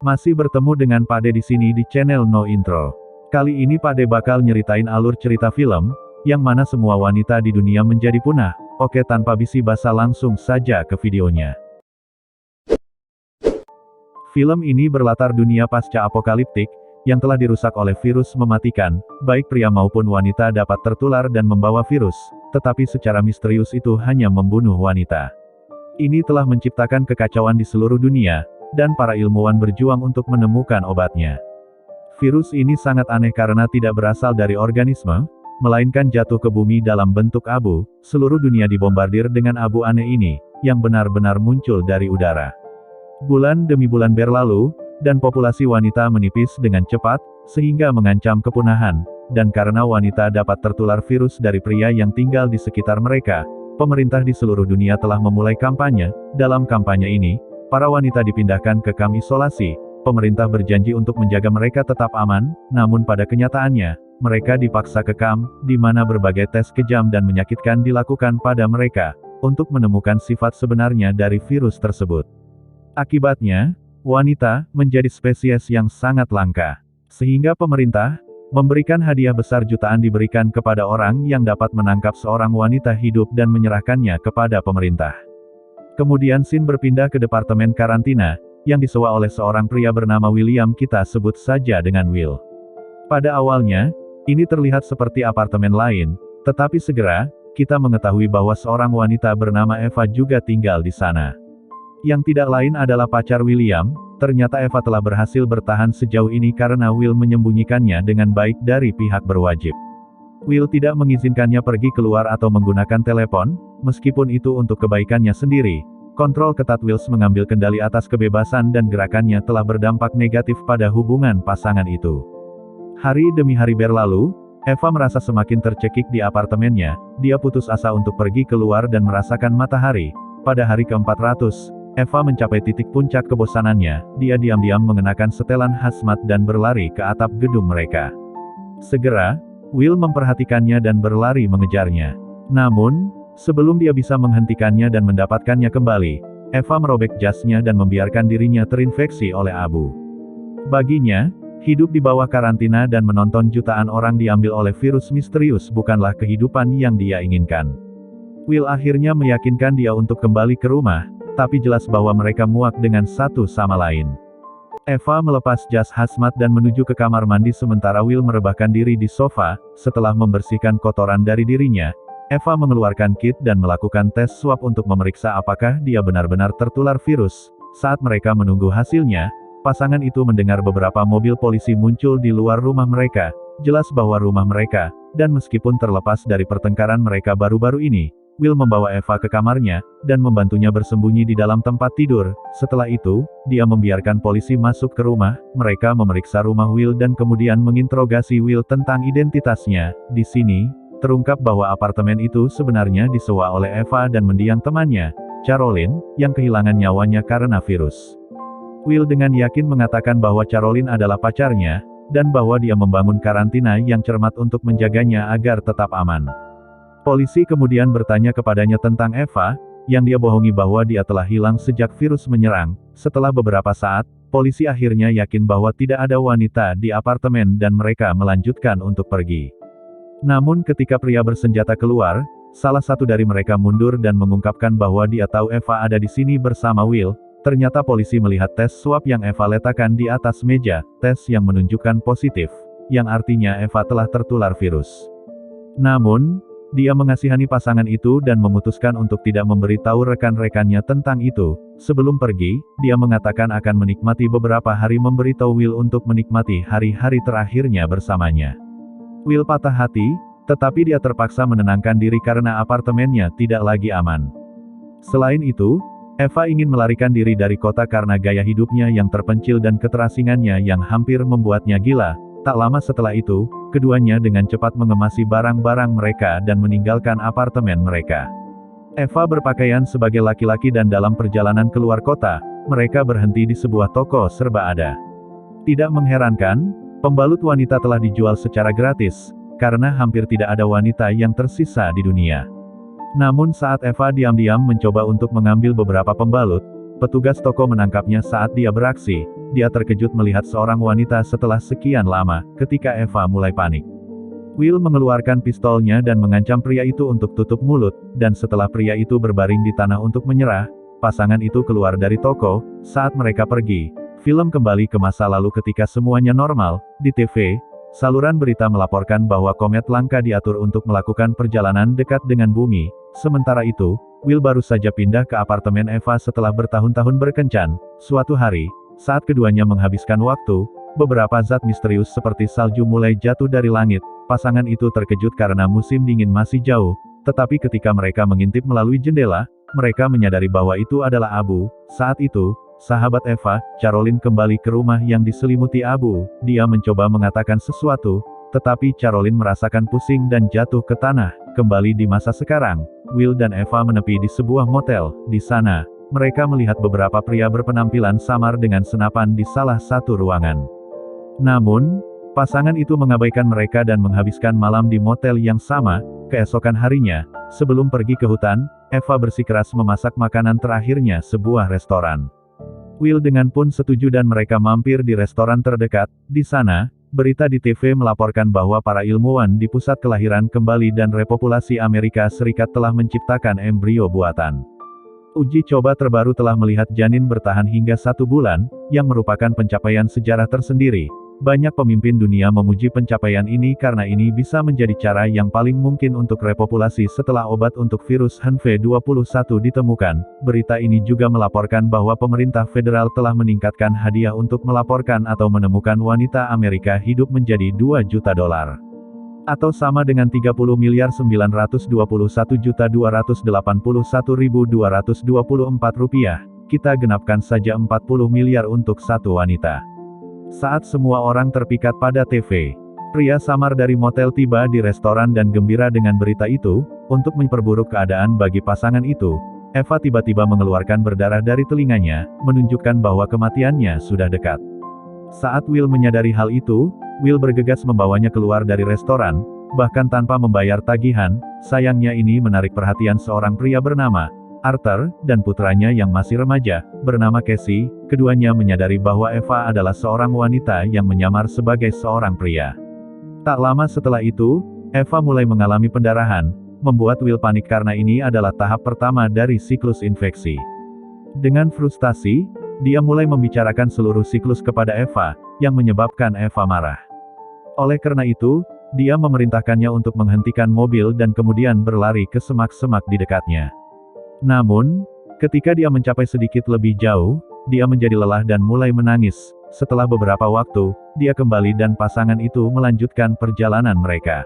Masih bertemu dengan Pak De di sini di channel No Intro. Kali ini Pak De bakal nyeritain alur cerita film, yang mana semua wanita di dunia menjadi punah. Oke, tanpa basa-basi langsung saja ke videonya. Film ini berlatar dunia pasca apokaliptik, yang telah dirusak oleh virus mematikan, baik pria maupun wanita dapat tertular dan membawa virus, tetapi secara misterius itu hanya membunuh wanita. Ini telah menciptakan kekacauan di seluruh dunia, dan para ilmuwan berjuang untuk menemukan obatnya. Virus ini sangat aneh karena tidak berasal dari organisme, melainkan jatuh ke bumi dalam bentuk abu. Seluruh dunia dibombardir dengan abu aneh ini, yang benar-benar muncul dari udara. Bulan demi bulan berlalu, dan populasi wanita menipis dengan cepat, sehingga mengancam kepunahan, dan karena wanita dapat tertular virus dari pria yang tinggal di sekitar mereka, pemerintah di seluruh dunia telah memulai kampanye. Dalam kampanye ini, para wanita dipindahkan ke kamp isolasi. Pemerintah berjanji untuk menjaga mereka tetap aman, namun pada kenyataannya, mereka dipaksa ke kamp, di mana berbagai tes kejam dan menyakitkan dilakukan pada mereka, untuk menemukan sifat sebenarnya dari virus tersebut. Akibatnya, wanita menjadi spesies yang sangat langka. Sehingga pemerintah memberikan hadiah besar jutaan diberikan kepada orang yang dapat menangkap seorang wanita hidup dan menyerahkannya kepada pemerintah. Kemudian scene berpindah ke departemen karantina, yang disewa oleh seorang pria bernama William, kita sebut saja dengan Will. Pada awalnya, ini terlihat seperti apartemen lain, tetapi segera, kita mengetahui bahwa seorang wanita bernama Eva juga tinggal di sana. Yang tidak lain adalah pacar William. Ternyata Eva telah berhasil bertahan sejauh ini karena Will menyembunyikannya dengan baik dari pihak berwajib. Will tidak mengizinkannya pergi keluar atau menggunakan telepon, meskipun itu untuk kebaikannya sendiri. Kontrol ketat Will mengambil kendali atas kebebasan dan gerakannya telah berdampak negatif pada hubungan pasangan itu. Hari demi hari berlalu, Eva merasa semakin tercekik di apartemennya. Dia putus asa untuk pergi keluar dan merasakan matahari. Pada hari ke-400, Eva mencapai titik puncak kebosanannya. Dia diam-diam mengenakan setelan hazmat dan berlari ke atap gedung mereka. Segera, Will memperhatikannya dan berlari mengejarnya. Namun, sebelum dia bisa menghentikannya dan mendapatkannya kembali, Eva merobek jasnya dan membiarkan dirinya terinfeksi oleh abu. Baginya, hidup di bawah karantina dan menonton jutaan orang diambil oleh virus misterius bukanlah kehidupan yang dia inginkan. Will akhirnya meyakinkan dia untuk kembali ke rumah, tapi jelas bahwa mereka muak dengan satu sama lain. Eva melepas jas hazmat dan menuju ke kamar mandi sementara Will merebahkan diri di sofa. Setelah membersihkan kotoran dari dirinya, Eva mengeluarkan kit dan melakukan tes swab untuk memeriksa apakah dia benar-benar tertular virus. Saat mereka menunggu hasilnya, pasangan itu mendengar beberapa mobil polisi muncul di luar rumah mereka. Jelas bahwa rumah mereka, dan meskipun terlepas dari pertengkaran mereka baru-baru ini, Will membawa Eva ke kamarnya, dan membantunya bersembunyi di dalam tempat tidur. Setelah itu, dia membiarkan polisi masuk ke rumah. Mereka memeriksa rumah Will dan kemudian menginterogasi Will tentang identitasnya. Di sini, terungkap bahwa apartemen itu sebenarnya disewa oleh Eva dan mendiang temannya, Caroline, yang kehilangan nyawanya karena virus. Will dengan yakin mengatakan bahwa Caroline adalah pacarnya, dan bahwa dia membangun karantina yang cermat untuk menjaganya agar tetap aman. Polisi kemudian bertanya kepadanya tentang Eva, yang dia bohongi bahwa dia telah hilang sejak virus menyerang. Setelah beberapa saat, polisi akhirnya yakin bahwa tidak ada wanita di apartemen dan mereka melanjutkan untuk pergi. Namun ketika pria bersenjata keluar, salah satu dari mereka mundur dan mengungkapkan bahwa dia tahu Eva ada di sini bersama Will. Ternyata polisi melihat tes swab yang Eva letakkan di atas meja, tes yang menunjukkan positif, yang artinya Eva telah tertular virus. Namun, dia mengasihani pasangan itu dan memutuskan untuk tidak memberitahu rekan-rekannya tentang itu. Sebelum pergi, dia mengatakan akan menikmati beberapa hari memberitahu Will untuk menikmati hari-hari terakhirnya bersamanya. Will patah hati, tetapi dia terpaksa menenangkan diri karena apartemennya tidak lagi aman. Selain itu, Eva ingin melarikan diri dari kota karena gaya hidupnya yang terpencil dan keterasingannya yang hampir membuatnya gila. Tak lama setelah itu, keduanya dengan cepat mengemasi barang-barang mereka dan meninggalkan apartemen mereka. Eva berpakaian sebagai laki-laki dan dalam perjalanan keluar kota, mereka berhenti di sebuah toko serba ada. Tidak mengherankan, pembalut wanita telah dijual secara gratis, karena hampir tidak ada wanita yang tersisa di dunia. Namun saat Eva diam-diam mencoba untuk mengambil beberapa pembalut, Petugas toko menangkapnya saat dia beraksi. Dia terkejut melihat seorang wanita setelah sekian lama, ketika Eva mulai panik. Will mengeluarkan pistolnya dan mengancam pria itu untuk tutup mulut, dan setelah pria itu berbaring di tanah untuk menyerah, pasangan itu keluar dari toko. Saat mereka pergi, film kembali ke masa lalu ketika semuanya normal. Di TV, saluran berita melaporkan bahwa komet langka diatur untuk melakukan perjalanan dekat dengan bumi. Sementara itu, Will baru saja pindah ke apartemen Eva setelah bertahun-tahun berkencan. Suatu hari, saat keduanya menghabiskan waktu, beberapa zat misterius seperti salju mulai jatuh dari langit. Pasangan itu terkejut karena musim dingin masih jauh, tetapi ketika mereka mengintip melalui jendela, mereka menyadari bahwa itu adalah abu. Saat itu, sahabat Eva, Caroline kembali ke rumah yang diselimuti abu. Dia mencoba mengatakan sesuatu, tetapi Caroline merasakan pusing dan jatuh ke tanah. Kembali di masa sekarang, Will dan Eva menepi di sebuah motel. Di sana, mereka melihat beberapa pria berpenampilan samar dengan senapan di salah satu ruangan. Namun, pasangan itu mengabaikan mereka dan menghabiskan malam di motel yang sama. Keesokan harinya, sebelum pergi ke hutan, Eva bersikeras memasak makanan terakhirnya sebuah restoran. Will dengan pun setuju dan mereka mampir di restoran terdekat. Di sana, berita di TV melaporkan bahwa para ilmuwan di pusat kelahiran kembali dan repopulasi Amerika Serikat telah menciptakan embrio buatan. Uji coba terbaru telah melihat janin bertahan hingga 1 bulan, yang merupakan pencapaian sejarah tersendiri. Banyak pemimpin dunia memuji pencapaian ini karena ini bisa menjadi cara yang paling mungkin untuk repopulasi setelah obat untuk virus HNV-21 ditemukan. Berita ini juga melaporkan bahwa pemerintah federal telah meningkatkan hadiah untuk melaporkan atau menemukan wanita Amerika hidup menjadi $2 juta. Atau sama dengan 30.921.281.224 rupiah. Kita genapkan saja 40 miliar untuk satu wanita. Saat semua orang terpikat pada TV, pria samar dari motel tiba di restoran dan gembira dengan berita itu. Untuk memperburuk keadaan bagi pasangan itu, Eva tiba-tiba mengeluarkan berdarah dari telinganya, menunjukkan bahwa kematiannya sudah dekat. Saat Will menyadari hal itu, Will bergegas membawanya keluar dari restoran, bahkan tanpa membayar tagihan. Sayangnya ini menarik perhatian seorang pria bernama Arthur, dan putranya yang masih remaja, bernama Casey. Keduanya menyadari bahwa Eva adalah seorang wanita yang menyamar sebagai seorang pria. Tak lama setelah itu, Eva mulai mengalami pendarahan, membuat Will panik karena ini adalah tahap pertama dari siklus infeksi. Dengan frustasi, dia mulai membicarakan seluruh siklus kepada Eva, yang menyebabkan Eva marah. Oleh karena itu, dia memerintahkannya untuk menghentikan mobil dan kemudian berlari ke semak-semak di dekatnya. Namun, ketika dia mencapai sedikit lebih jauh, dia menjadi lelah dan mulai menangis. Setelah beberapa waktu, dia kembali dan pasangan itu melanjutkan perjalanan mereka.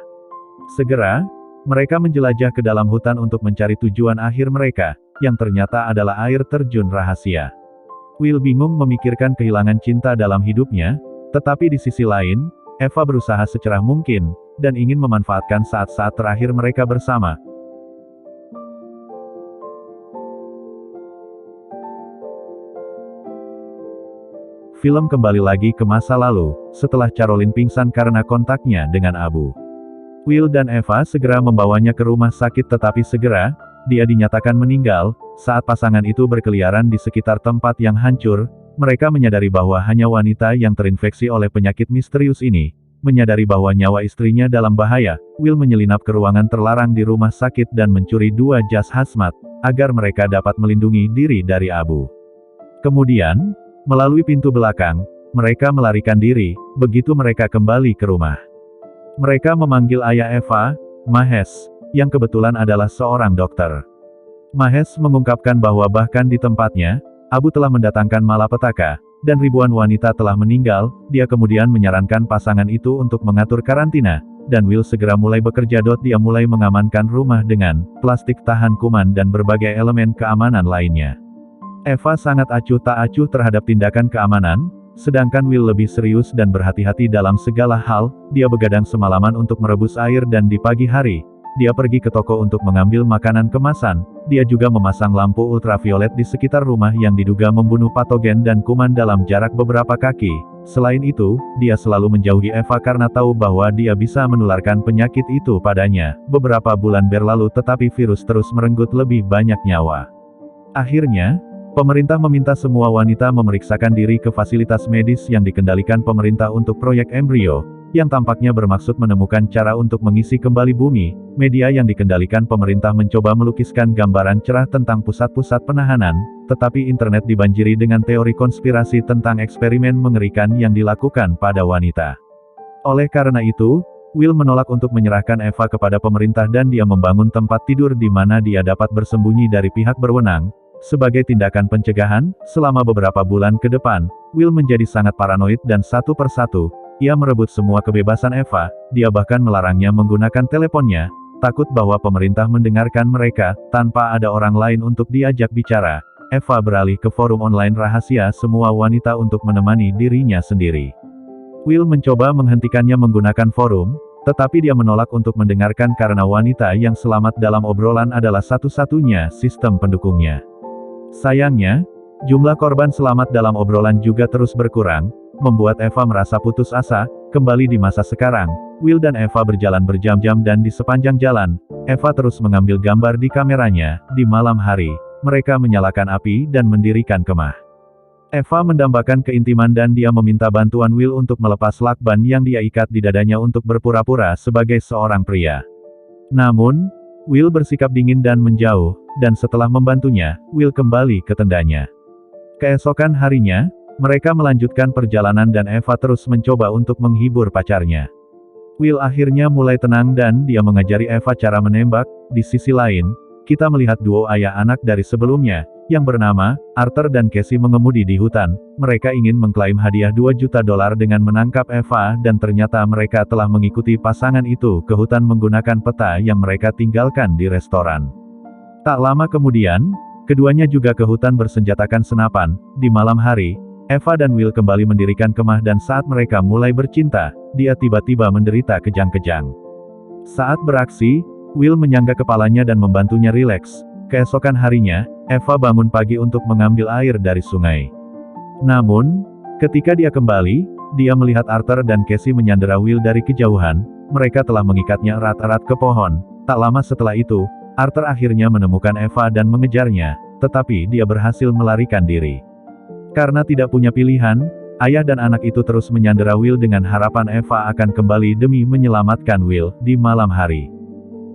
Segera, mereka menjelajah ke dalam hutan untuk mencari tujuan akhir mereka, yang ternyata adalah air terjun rahasia. Will bingung memikirkan kehilangan cinta dalam hidupnya, tetapi di sisi lain, Eva berusaha secerah mungkin, dan ingin memanfaatkan saat-saat terakhir mereka bersama. Film kembali lagi ke masa lalu, setelah Caroline pingsan karena kontaknya dengan abu. Will dan Eva segera membawanya ke rumah sakit tetapi segera, dia dinyatakan meninggal. Saat pasangan itu berkeliaran di sekitar tempat yang hancur, mereka menyadari bahwa hanya wanita yang terinfeksi oleh penyakit misterius ini. Menyadari bahwa nyawa istrinya dalam bahaya, Will menyelinap ke ruangan terlarang di rumah sakit dan mencuri 2 jas hazmat, agar mereka dapat melindungi diri dari abu. Kemudian, melalui pintu belakang, mereka melarikan diri. Begitu mereka kembali ke rumah, mereka memanggil ayah Eva, Mahesh, yang kebetulan adalah seorang dokter. Mahesh mengungkapkan bahwa bahkan di tempatnya, abu telah mendatangkan malapetaka, dan ribuan wanita telah meninggal. Dia kemudian menyarankan pasangan itu untuk mengatur karantina, dan Will segera mulai bekerja. Dia mulai mengamankan rumah dengan plastik tahan kuman dan berbagai elemen keamanan lainnya. Eva sangat acuh tak acuh terhadap tindakan keamanan, sedangkan Will lebih serius dan berhati-hati dalam segala hal. Dia begadang semalaman untuk merebus air dan di pagi hari, dia pergi ke toko untuk mengambil makanan kemasan. Dia juga memasang lampu ultraviolet di sekitar rumah yang diduga membunuh patogen dan kuman dalam jarak beberapa kaki. Selain itu, dia selalu menjauhi Eva karena tahu bahwa dia bisa menularkan penyakit itu padanya. Beberapa bulan berlalu tetapi virus terus merenggut lebih banyak nyawa. Akhirnya, Pemerintah meminta semua wanita memeriksakan diri ke fasilitas medis yang dikendalikan pemerintah untuk proyek embrio, yang tampaknya bermaksud menemukan cara untuk mengisi kembali bumi. Media yang dikendalikan pemerintah mencoba melukiskan gambaran cerah tentang pusat-pusat penahanan, tetapi internet dibanjiri dengan teori konspirasi tentang eksperimen mengerikan yang dilakukan pada wanita. Oleh karena itu, Will menolak untuk menyerahkan Eva kepada pemerintah dan dia membangun tempat tidur di mana dia dapat bersembunyi dari pihak berwenang. Sebagai tindakan pencegahan, selama beberapa bulan ke depan, Will menjadi sangat paranoid dan satu persatu, ia merebut semua kebebasan Eva, dia bahkan melarangnya menggunakan teleponnya, takut bahwa pemerintah mendengarkan mereka, tanpa ada orang lain untuk diajak bicara. Eva beralih ke forum online rahasia semua wanita untuk menemani dirinya sendiri. Will mencoba menghentikannya menggunakan forum, tetapi dia menolak untuk mendengarkan karena wanita yang selamat dalam obrolan adalah satu-satunya sistem pendukungnya. Sayangnya, jumlah korban selamat dalam obrolan juga terus berkurang, membuat Eva merasa putus asa. Kembali di masa sekarang, Will dan Eva berjalan berjam-jam dan di sepanjang jalan, Eva terus mengambil gambar di kameranya. Di malam hari, mereka menyalakan api dan mendirikan kemah. Eva mendambakan keintiman dan dia meminta bantuan Will untuk melepas lakban yang dia ikat di dadanya untuk berpura-pura sebagai seorang pria. Namun, Will bersikap dingin dan menjauh, dan setelah membantunya, Will kembali ke tendanya. Keesokan harinya, mereka melanjutkan perjalanan dan Eva terus mencoba untuk menghibur pacarnya. Will akhirnya mulai tenang dan dia mengajari Eva cara menembak. Di sisi lain, kita melihat duo ayah anak dari sebelumnya, yang bernama Arthur dan Casey mengemudi di hutan. Mereka ingin mengklaim hadiah $2 juta dengan menangkap Eva dan ternyata mereka telah mengikuti pasangan itu ke hutan menggunakan peta yang mereka tinggalkan di restoran. Tak lama kemudian, keduanya juga ke hutan bersenjatakan senapan. Di malam hari, Eva dan Will kembali mendirikan kemah dan saat mereka mulai bercinta, dia tiba-tiba menderita kejang-kejang. Saat beraksi, Will menyangga kepalanya dan membantunya rileks. Keesokan harinya, Eva bangun pagi untuk mengambil air dari sungai. Namun, ketika dia kembali, dia melihat Arthur dan Casey menyandera Will dari kejauhan. Mereka telah mengikatnya erat-erat ke pohon. Tak lama setelah itu, Arthur akhirnya menemukan Eva dan mengejarnya, tetapi dia berhasil melarikan diri. Karena tidak punya pilihan, ayah dan anak itu terus menyandera Will dengan harapan Eva akan kembali demi menyelamatkan Will. Di malam hari,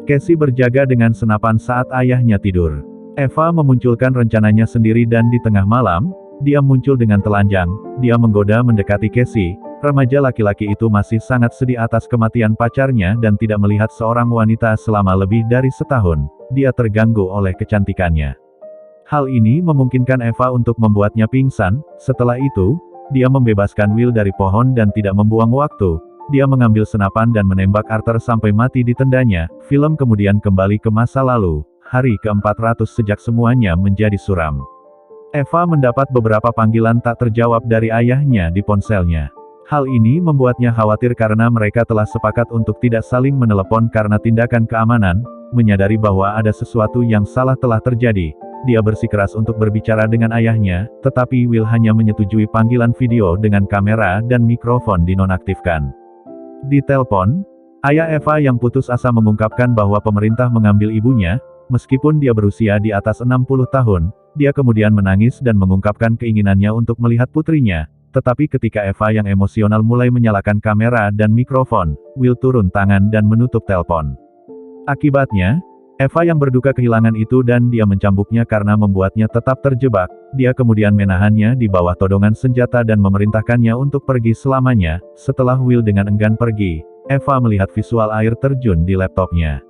Casey berjaga dengan senapan saat ayahnya tidur. Eva memunculkan rencananya sendiri dan di tengah malam, dia muncul dengan telanjang. Dia menggoda mendekati Casey. Remaja laki-laki itu masih sangat sedih atas kematian pacarnya dan tidak melihat seorang wanita selama lebih dari setahun. Dia terganggu oleh kecantikannya. Hal ini memungkinkan Eva untuk membuatnya pingsan. Setelah itu, dia membebaskan Will dari pohon dan tidak membuang waktu. Dia mengambil senapan dan menembak Arthur sampai mati di tendanya. Film kemudian kembali ke masa lalu, hari ke-400 sejak semuanya menjadi suram. Eva mendapat beberapa panggilan tak terjawab dari ayahnya di ponselnya. Hal ini membuatnya khawatir karena mereka telah sepakat untuk tidak saling menelepon karena tindakan keamanan. Menyadari bahwa ada sesuatu yang salah telah terjadi, dia bersikeras untuk berbicara dengan ayahnya, tetapi Will hanya menyetujui panggilan video dengan kamera dan mikrofon dinonaktifkan. Di telepon, ayah Eva yang putus asa mengungkapkan bahwa pemerintah mengambil ibunya, meskipun dia berusia di atas 60 tahun, dia kemudian menangis dan mengungkapkan keinginannya untuk melihat putrinya, tetapi ketika Eva yang emosional mulai menyalakan kamera dan mikrofon, Will turun tangan dan menutup telepon. Akibatnya, Eva yang berduka kehilangan itu dan dia mencambuknya karena membuatnya tetap terjebak. Dia kemudian menahannya di bawah todongan senjata dan memerintahkannya untuk pergi selamanya. Setelah Will dengan enggan pergi, Eva melihat visual air terjun di laptopnya.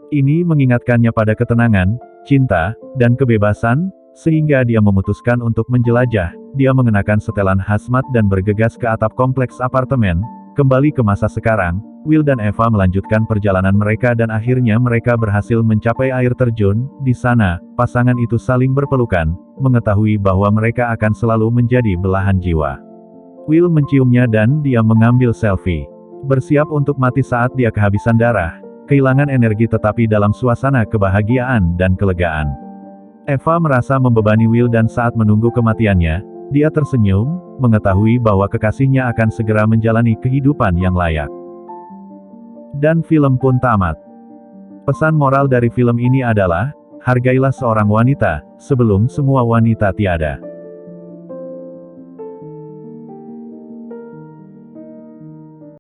Ini mengingatkannya pada ketenangan, cinta, dan kebebasan, sehingga dia memutuskan untuk menjelajah. Dia mengenakan setelan hazmat dan bergegas ke atap kompleks apartemen. Kembali ke masa sekarang, Will dan Eva melanjutkan perjalanan mereka dan akhirnya mereka berhasil mencapai air terjun. Di sana, pasangan itu saling berpelukan, mengetahui bahwa mereka akan selalu menjadi belahan jiwa. Will menciumnya dan dia mengambil selfie. Bersiap untuk mati saat dia kehabisan darah, kehilangan energi tetapi dalam suasana kebahagiaan dan kelegaan. Eva merasa membebani Will dan saat menunggu kematiannya, dia tersenyum, mengetahui bahwa kekasihnya akan segera menjalani kehidupan yang layak. Dan film pun tamat. Pesan moral dari film ini adalah, Hargailah seorang wanita, sebelum semua wanita tiada.